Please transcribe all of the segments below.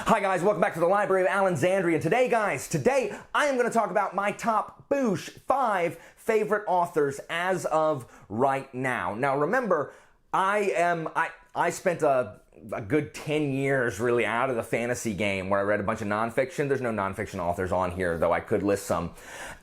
Hi guys, welcome back to the Library of Alexandria. Today I am going to talk about my top 5 favorite authors as of right now. Now remember, I spent a good 10 years really out of the fantasy game where I read a bunch of nonfiction. There's no nonfiction authors on here, though I could list some.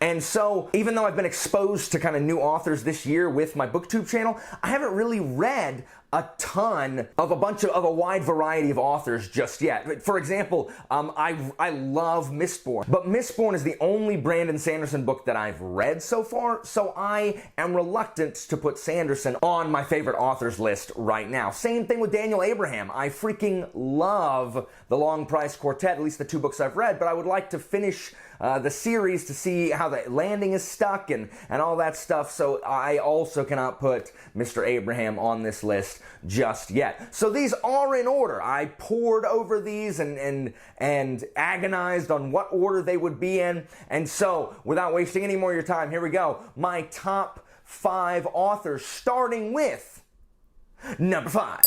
And so even though I've been exposed to kind of new authors this year with my BookTube channel, I haven't really read a ton of a wide variety of authors just yet. For example, I love Mistborn, but Mistborn is the only Brandon Sanderson book that I've read so far, so I am reluctant to put Sanderson on my favorite authors list right now. Same thing with Daniel Abraham. I freaking love The Long Price Quartet, at least the 2 books I've read, but I would like to finish the series to see how the landing is stuck and all that stuff, so I also cannot put Mr. Abraham on this list just yet. So these are in order. I pored over these and agonized on what order they would be in, and so without wasting any more of your time, here we go. My top 5 authors, starting with number 5.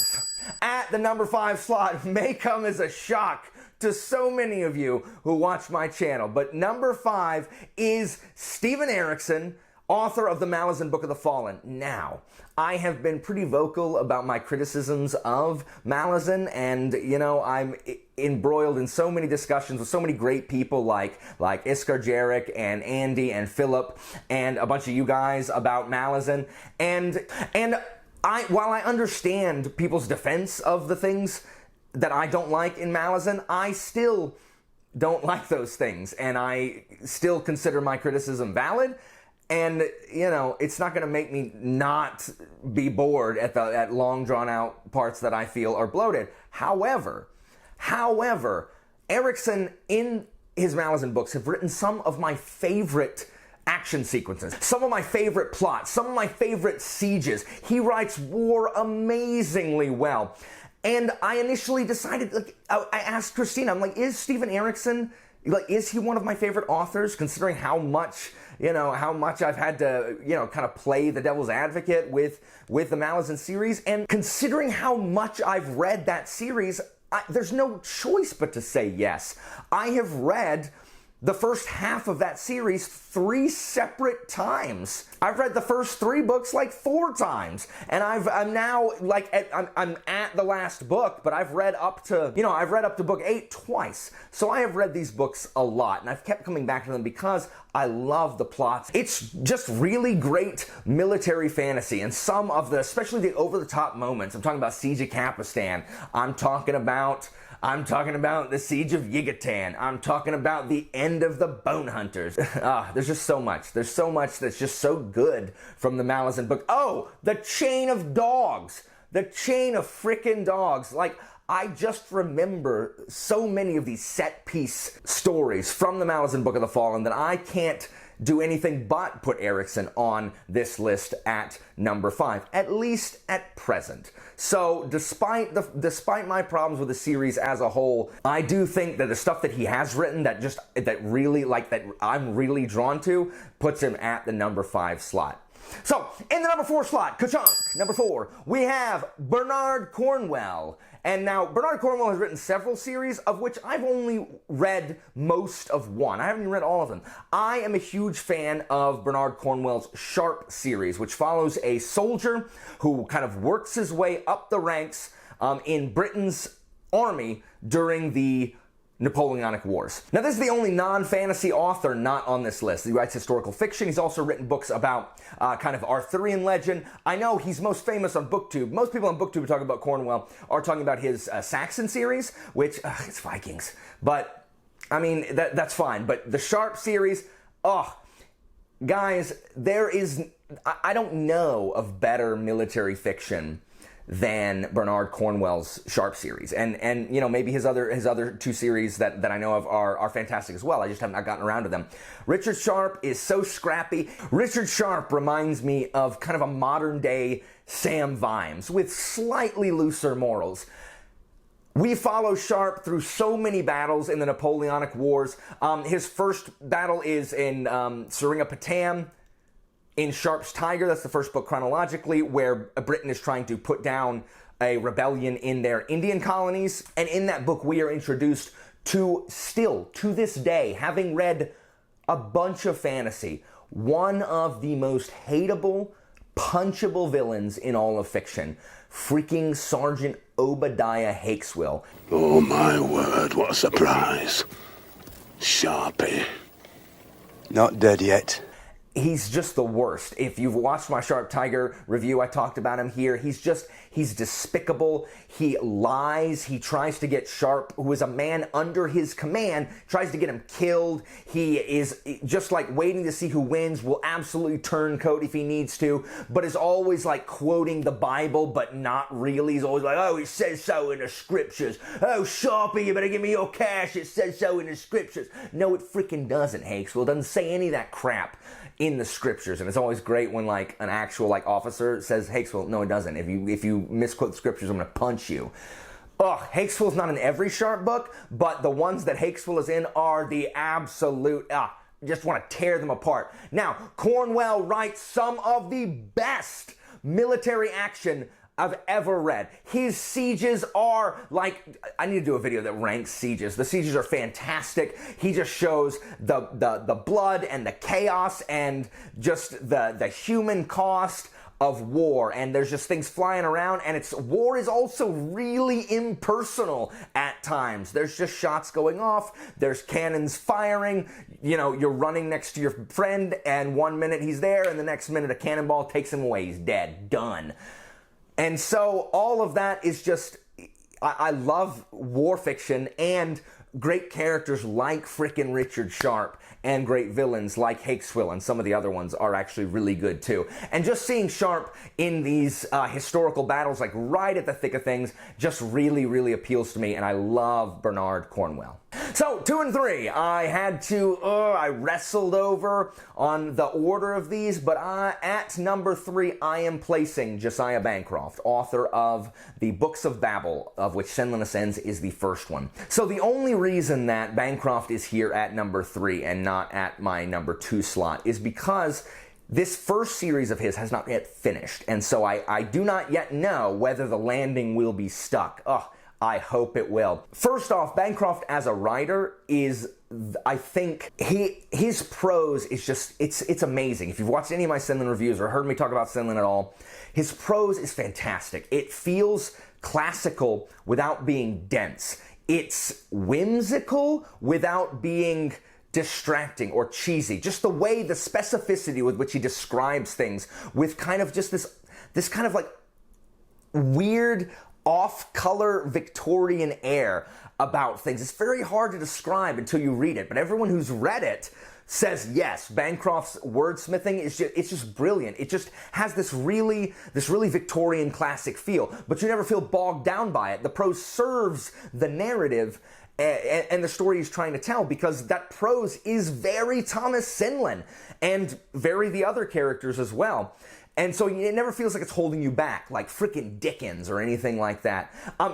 At the number 5 slot may come as a shock to so many of you who watch my channel, but number 5 is Steven Erikson, author of the Malazan Book of the Fallen. Now, I have been pretty vocal about my criticisms of Malazan, and you know, I'm embroiled in so many discussions with so many great people like Iskar Jarek and Andy and Philip and a bunch of you guys about Malazan, and while I understand people's defense of the things that I don't like in Malazan, I still don't like those things, and I still consider my criticism valid. And you know, it's not going to make me not be bored at long drawn out parts that I feel are bloated. However, Erikson in his Malazan books have written some of my favorite action sequences, some of my favorite plots, some of my favorite sieges. He writes war amazingly well. And I initially decided, like, I asked Christina, I'm like, is Steven Erikson, like, is he one of my favorite authors, considering how much I've had to, kind of play the devil's advocate with the Malazan series, and considering how much I've read that series, there's no choice but to say yes. I have read the first half of that series 3 separate times. I've read the first 3 books like 4 times, and I'm now like I'm at the last book, but I've read up to book 8 twice. So I have read these books a lot, and I've kept coming back to them because I love the plots. It's just really great military fantasy, and some of the, especially the over-the-top moments. I'm talking about Siege of Kapistan. I'm talking about the Siege of Yucatan. I'm talking about the end of the Bone Hunters. There's just so much. There's so much that's just so good from the Malazan book. Oh, the Chain of Dogs. The Chain of frickin' Dogs. Like, I just remember so many of these set-piece stories from the Malazan Book of the Fallen that I can't do anything but put Erikson on this list at number 5, at least at present. So despite my problems with the series as a whole, I do think that the stuff that he has written that I'm really drawn to puts him at the number 5 slot. So, in the number 4 slot, ka-chunk, number 4, we have Bernard Cornwell. And now, Bernard Cornwell has written several series, of which I've only read most of one. I haven't even read all of them. I am a huge fan of Bernard Cornwell's Sharp series, which follows a soldier who kind of works his way up the ranks in Britain's army during the Napoleonic Wars. Now, this is the only non-fantasy author not on this list. He writes historical fiction. He's also written books about kind of Arthurian legend. I know he's most famous on BookTube. Most people on BookTube talking about Cornwell are talking about his Saxon series, which, it's Vikings. But, I mean, that's fine. But the Sharp series, guys, I don't know of better military fiction than Bernard Cornwell's Sharp series, and maybe his other 2 series that I know of are fantastic as well. I just have not gotten around to them. Richard Sharp is so scrappy. Richard Sharp reminds me of kind of a modern day Sam Vimes with slightly looser morals. We follow Sharp through so many battles in the Napoleonic Wars. His first battle is in Seringapatam. In Sharpe's Tiger, that's the first book chronologically, where Britain is trying to put down a rebellion in their Indian colonies. And in that book, we are introduced to, still to this day, having read a bunch of fantasy, one of the most hateable, punchable villains in all of fiction, freaking Sergeant Obadiah Hakeswill. Oh my word, what a surprise. Sharpie. Not dead yet. He's just the worst. If you've watched my Sharp Tiger review, I talked about him here. He's despicable. He lies. He tries to get Sharpe, who is a man under his command, tries to get him killed. He is just like waiting to see who wins, will absolutely turncoat if he needs to, but is always like quoting the Bible, but not really. He's always like, oh, it says so in the scriptures. Oh, Sharpie, you better give me your cash. It says so in the scriptures. No, it freaking doesn't, Hakeswill. It doesn't say any of that crap in the scriptures. And it's always great when like an actual like officer says, Hakeswill, no, it doesn't. If you misquote the scriptures, I'm gonna punch you. Ugh, Hakeswill's not in every Sharpe book, but the ones that Hakeswill is in are the absolute, just want to tear them apart. Now, Cornwell writes some of the best military action I've ever read. His sieges are like, I need to do a video that ranks sieges. The sieges are fantastic. He just shows the blood and the chaos and just the human cost of war, and there's just things flying around, and war is also really impersonal at times. There's just shots going off, there's cannons firing, you know, you're running next to your friend, and 1 minute he's there, and the next minute a cannonball takes him away. He's dead. Done. And so all of that is just, I love war fiction and great characters like frickin' Richard Sharpe and great villains like Hakeswill, and some of the other ones are actually really good too. And just seeing Sharpe in these historical battles, like right at the thick of things, just really, really appeals to me, and I love Bernard Cornwell. So, 2 and 3, I wrestled over on the order of these, but at number 3, I am placing Josiah Bancroft, author of the Books of Babel, of which Senlin Ascends is the first one. So the only reason that Bancroft is here at number 3 and not at my number 2 slot is because this first series of his has not yet finished, and so I do not yet know whether the landing will be stuck. Ugh. I hope it will. First off, Bancroft as a writer is, I think, his prose is just, it's amazing. If you've watched any of my Senlin reviews or heard me talk about Senlin at all, his prose is fantastic. It feels classical without being dense. It's whimsical without being distracting or cheesy. Just the way, the specificity with which he describes things with kind of just this kind of like weird, off-color Victorian air about things. It's very hard to describe until you read it, but everyone who's read it says yes. Bancroft's wordsmithing is just brilliant. It just has this really Victorian classic feel, but you never feel bogged down by it. The prose serves the narrative and the story he's trying to tell, because that prose is very Thomas Senlin and very the other characters as well. And so it never feels like it's holding you back, like frickin' Dickens or anything like that.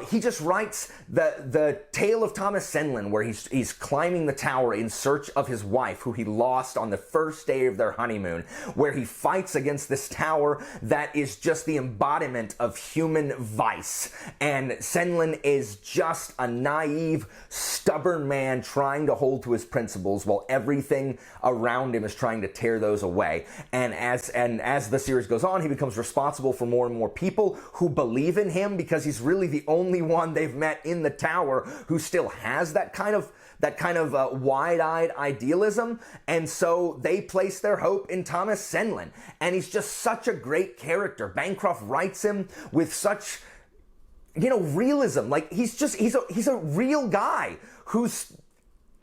He just writes the tale of Thomas Senlin, where he's climbing the tower in search of his wife, who he lost on the first day of their honeymoon, where he fights against this tower that is just the embodiment of human vice. And Senlin is just a naive, stubborn man trying to hold to his principles while everything around him is trying to tear those away. And as the series goes on, he becomes responsible for more and more people who believe in him, because he's really the only one they've met in the tower who still has that kind of wide-eyed idealism, and so they place their hope in Thomas Senlin. And he's just such a great character. Bancroft writes him with such, realism. Like, he's a real guy who's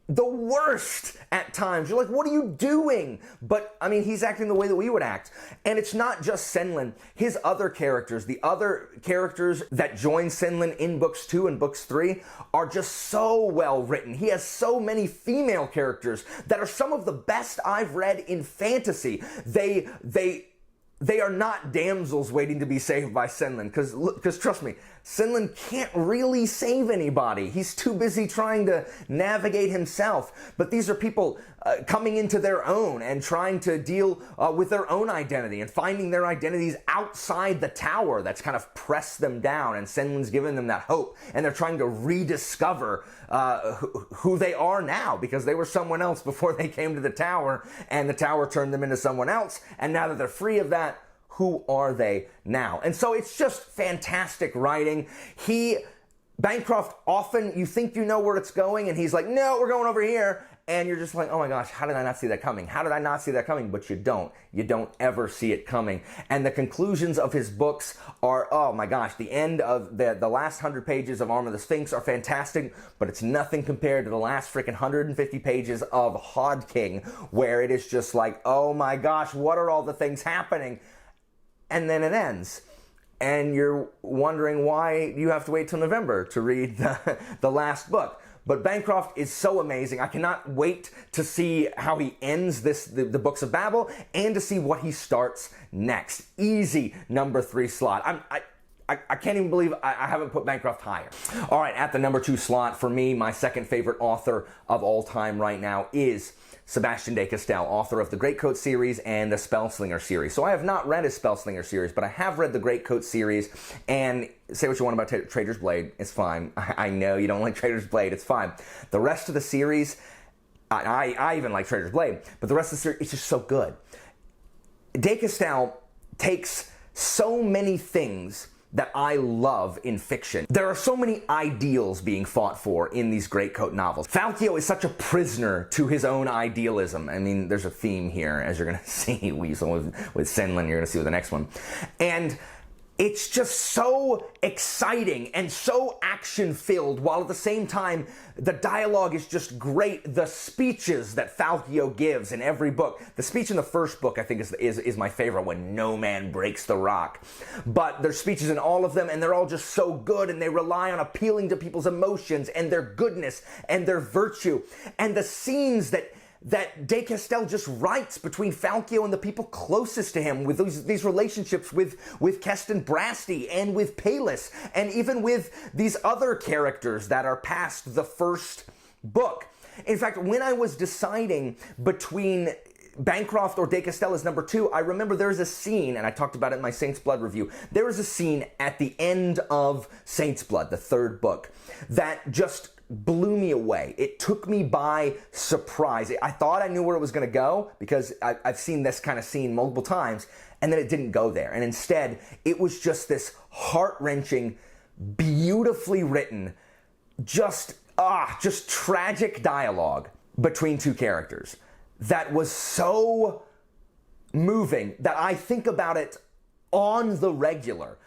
the worst at times. You're like, what are you doing? But, I mean, he's acting the way that we would act. And it's not just Senlin. His other characters, the other characters that join Senlin in books 2 and books 3 are just so well written. He has so many female characters that are some of the best I've read in fantasy. They are not damsels waiting to be saved by Senlin, because trust me, Senlin can't really save anybody. He's too busy trying to navigate himself. But these are people coming into their own and trying to deal with their own identity and finding their identities outside the tower that's kind of pressed them down, and Senwin's given them that hope, and they're trying to rediscover who they are now, because they were someone else before they came to the tower, and the tower turned them into someone else, and now that they're free of that, who are they now? And so it's just fantastic writing. Bancroft, often you think you know where it's going, and he's like, no, we're going over here. And you're just like, oh my gosh, how did I not see that coming? How did I not see that coming? But you don't. You don't ever see it coming. And the conclusions of his books are, oh my gosh, the end of the last 100 pages of Arm of the Sphinx are fantastic, but it's nothing compared to the last freaking 150 pages of Hod King, where it is just like, oh my gosh, what are all the things happening? And then it ends. And you're wondering why you have to wait till November to read the last book. But Bancroft is so amazing. I cannot wait to see how he ends the Books of Babel, and to see what he starts next. Easy number 3 slot. I can't even believe I haven't put Bancroft higher. All right, at the number 2 slot, for me, my second favorite author of all time right now is Sebastien de Castell, author of the Greatcoat series and the Spellslinger series. So I have not read his Spellslinger series, but I have read the Greatcoat series, and say what you want about Trader's Blade, it's fine. I know you don't like Trader's Blade, it's fine. The rest of the series, I even like Trader's Blade, but the rest of the series, it's just so good. De Castell takes so many things that I love in fiction. There are so many ideals being fought for in these Greatcoat novels. Falkio is such a prisoner to his own idealism. I mean, there's a theme here, as you're gonna see with Senlin, you're gonna see with the next one. And it's just so exciting and so action-filled, while at the same time, the dialogue is just great. The speeches that Falkio gives in every book. The speech in the first book, I think, is my favorite, when no man breaks the rock. But there's speeches in all of them, and they're all just so good, and they rely on appealing to people's emotions and their goodness and their virtue. And the scenes that De Castell just writes between Falkio and the people closest to him, with these relationships with Keston Brasti and with Palis, and even with these other characters that are past the first book. In fact, when I was deciding between Bancroft or De Castell as number 2, I remember there's a scene, and I talked about it in my Saints Blood review, there is a scene at the end of Saints Blood, the 3rd book, that just blew me away. It took me by surprise. I thought I knew where it was going to go, because I've seen this kind of scene multiple times, and then it didn't go there. And instead, it was just this heart-wrenching, beautifully written, just tragic dialogue between 2 characters that was so moving that I think about it on the regular.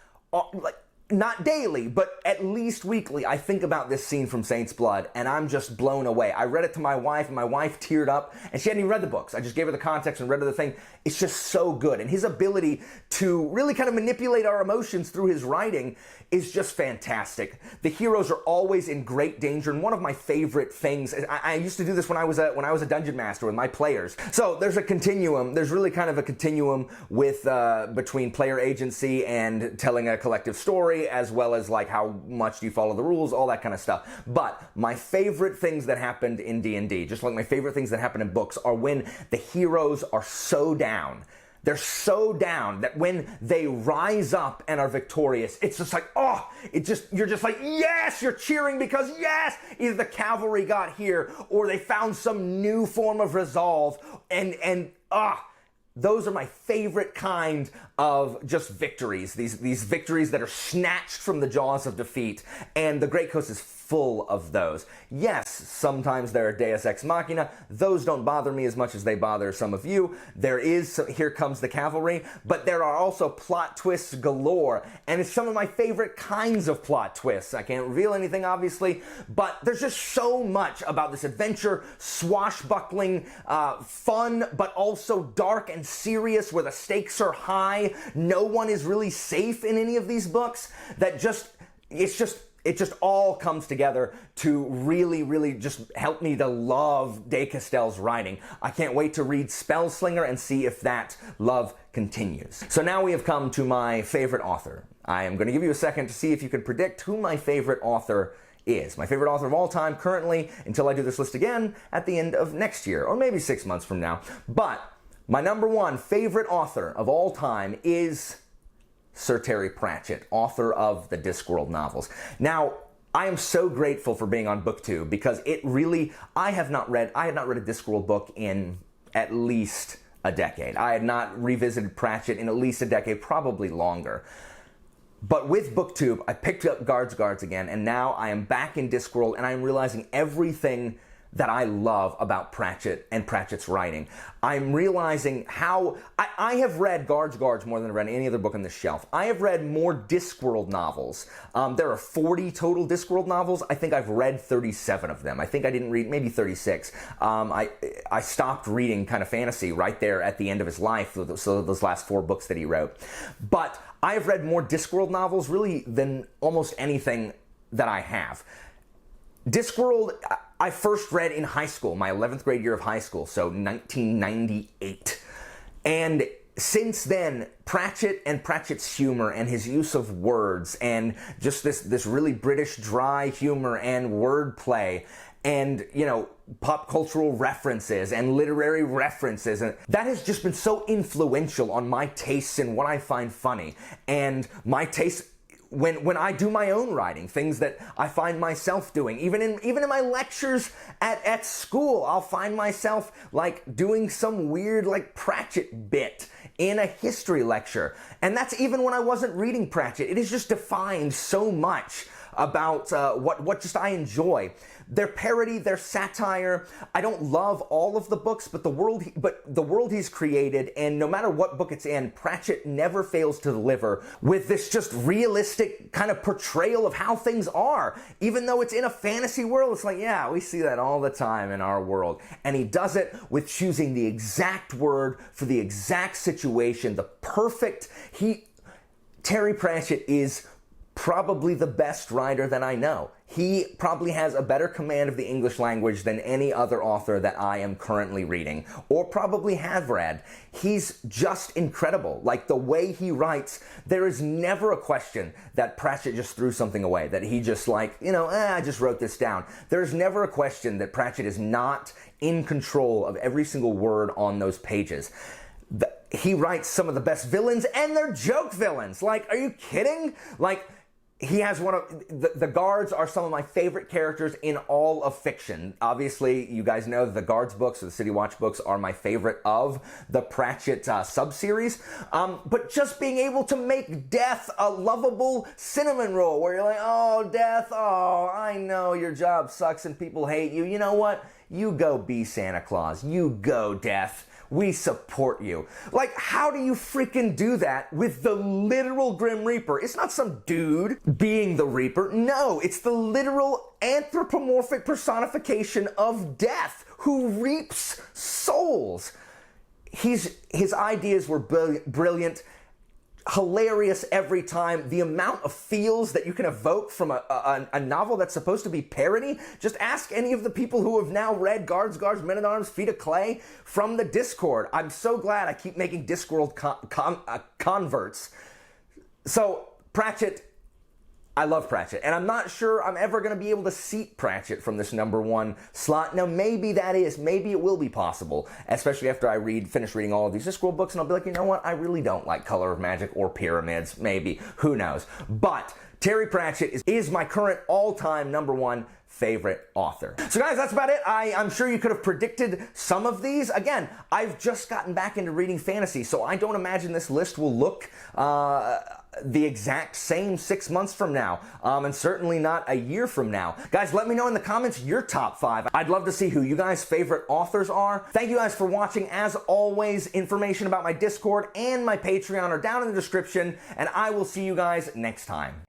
Not daily, but at least weekly, I think about this scene from Saints Blood, and I'm just blown away. I read it to my wife, and my wife teared up, and she hadn't even read the books. I just gave her the context and read her the thing. It's just so good, and his ability to really kind of manipulate our emotions through his writing is just fantastic. The heroes are always in great danger, and one of my favorite things, I used to do this when I was a dungeon master with my players. So there's a continuum. There's really kind of a continuum with between player agency and telling a collective story, as well as like how much do you follow the rules, all that kind of stuff. But my favorite things that happened in D&D, just like my favorite things that happen in books, are when the heroes are so down. They're so down that when they rise up and are victorious, it's just like, you're just like, yes, you're cheering because yes, either the cavalry got here or they found some new form of resolve, and those are my favorite kind of just victories. These victories that are snatched from the jaws of defeat, and the Greatcoat is full of those. Yes, sometimes there are Deus Ex Machina. Those don't bother me as much as they bother some of you. There is Here Comes the Cavalry, but there are also plot twists galore, and it's some of my favorite kinds of plot twists. I can't reveal anything, obviously, but there's just so much about this adventure, swashbuckling, fun, but also dark and serious, where the stakes are high. No one is really safe in any of these books. It just all comes together to really, really just help me to love De Castell's writing. I can't wait to read Spellslinger and see if that love continues. So now we have come to my favorite author. I am going to give you a second to see if you can predict who my favorite author is. My favorite author of all time currently, until I do this list again at the end of next year, or maybe 6 months from now. But my number one favorite author of all time is Sir Terry Pratchett, author of the Discworld novels. Now, I am so grateful for being on BookTube because it really, I had not read a Discworld book in at least a decade. I had not revisited Pratchett in at least a decade, probably longer. But with BookTube, I picked up Guards again, and now I am back in Discworld, and I'm realizing everything that I love about Pratchett and Pratchett's writing. I'm realizing how I have read Guards more than I've read any other book on this shelf. I have read more Discworld novels. There are 40 total Discworld novels. I think I've read 37 of them. I think I didn't read, maybe 36. I stopped reading kind of fantasy right there at the end of his life, so those last 4 books that he wrote. But I have read more Discworld novels really than almost anything that I have. Discworld, I first read in high school, my 11th grade year of high school, so 1998. And since then, Pratchett and Pratchett's humor and his use of words and just this really British dry humor and wordplay and, you know, pop cultural references and literary references, and that has just been so influential on my tastes and what I find funny and my tastes when I do my own writing, things that I find myself doing. Even in my lectures at school, I'll find myself like doing some weird like Pratchett bit in a history lecture. And that's even when I wasn't reading Pratchett. It has just defined so much about what just I enjoy. Their parody, their satire. I don't love all of the books, but the world he's created, and no matter what book it's in, Pratchett never fails to deliver with this just realistic kind of portrayal of how things are. Even though it's in a fantasy world, it's like, yeah, we see that all the time in our world. And he does it with choosing the exact word for the exact situation, the perfect. Terry Pratchett is probably the best writer that I know. He probably has a better command of the English language than any other author that I am currently reading, or probably have read. He's just incredible. Like, the way he writes, there is never a question that Pratchett just threw something away, that he just like, you know, I just wrote this down. There's never a question that Pratchett is not in control of every single word on those pages. He writes some of the best villains, and they're joke villains. Like, are you kidding? Like, he has one of the Guards are some of my favorite characters in all of fiction. Obviously, you guys know the Guards books or the City Watch books are my favorite of the Pratchett sub-series. But just being able to make Death a lovable cinnamon roll where you're like, oh, Death, oh, I know your job sucks and people hate you. You know what? You go be Santa Claus. You go, Death. We support you. Like, how do you freaking do that with the literal Grim Reaper? It's not some dude being the Reaper. No, it's the literal anthropomorphic personification of Death who reaps souls. His ideas were brilliant, hilarious every time. The amount of feels that you can evoke from a novel that's supposed to be parody. Just ask any of the people who have now read Guards, Men-at-Arms, Feet of Clay from the Discord. I'm so glad I keep making Discworld converts. So, Pratchett, I love Pratchett, and I'm not sure I'm ever going to be able to seat Pratchett from this #1 slot. Now, maybe it will be possible, especially after I finish reading all of these Discworld books, and I'll be like, you know what, I really don't like Color of Magic or Pyramids, maybe, who knows. But Terry Pratchett is my current all-time #1 favorite author. So guys, that's about it. I'm sure you could have predicted some of these. Again, I've just gotten back into reading fantasy, so I don't imagine this list will look the exact same 6 months from now, and certainly not a year from now. Guys, let me know in the comments your top 5. I'd love to see who you guys' favorite authors are. Thank you guys for watching. As always, information about my Discord and my Patreon are down in the description, and I will see you guys next time.